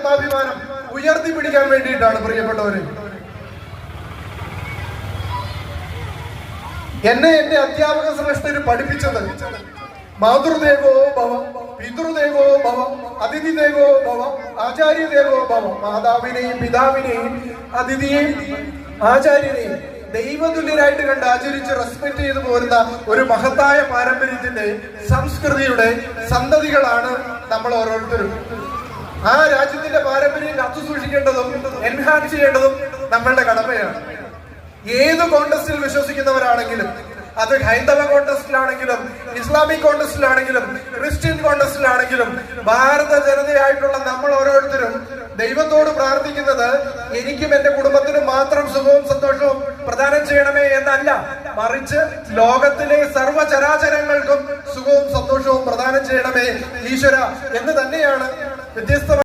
ആത്മാഭിമാനം ഉയർത്തിപ്പിടിക്കാൻ വേണ്ടിയിട്ടാണ് പ്രിയപ്പെട്ടവരെ. എന്നെ എന്റെ അധ്യാപക ശ്രേഷ്ഠര് പഠിപ്പിച്ചത് മാതൃദേവോ ഭവ, പിതൃദേവോ ഭവ, അതിഥി ദേവോ ഭവ, ആചാര്യ ദേവോ ഭവ. മാതാവിനെയും പിതാവിനെയും അതിഥിയെയും ആചാര്യനെയും ദൈവതുല്യരായിട്ട് കണ്ട് ആചരിച്ച് റെസ്പെക്ട് ചെയ്തു പോരുന്ന ഒരു മഹത്തായ പാരമ്പര്യത്തിന്റെ സംസ്കൃതിയുടെ സന്തതികളാണ് നമ്മൾ ഓരോരുത്തരും. ആ രാജ്യത്തിന്റെ പാരമ്പര്യം കാത്തു സൂക്ഷിക്കേണ്ടതും എൻഹാൻസ് ചെയ്യേണ്ടതും നമ്മളുടെ കടമയാണ്. ഏത് കോൺടെസ്റ്റിൽ വിശ്വസിക്കുന്നവരാണെങ്കിലും, അത് ഹൈന്ദവ കോൺടെസ്റ്റിലാണെങ്കിലും ഇസ്ലാമിക് കോൺടെസ്റ്റിലാണെങ്കിലും ക്രിസ്ത്യൻ കോൺടെസ്റ്റിലാണെങ്കിലും, ഭാരത ജനതയായിട്ടുള്ള നമ്മൾ ഓരോരുത്തരും ദൈവത്തോട് പ്രാർത്ഥിക്കുന്നത് എനിക്കും എന്റെ കുടുംബത്തിനും മാത്രം സുഖവും സന്തോഷവും പ്രദാനം ചെയ്യണമേ എന്നല്ല, മറിച്ച് ലോകത്തിലെ സർവ്വചരാചരങ്ങൾക്കും സുഖവും സന്തോഷവും പ്രദാനം ചെയ്യണമേ ഈശ്വര എന്ന് തന്നെയാണ്. വ്യത്യസ്ത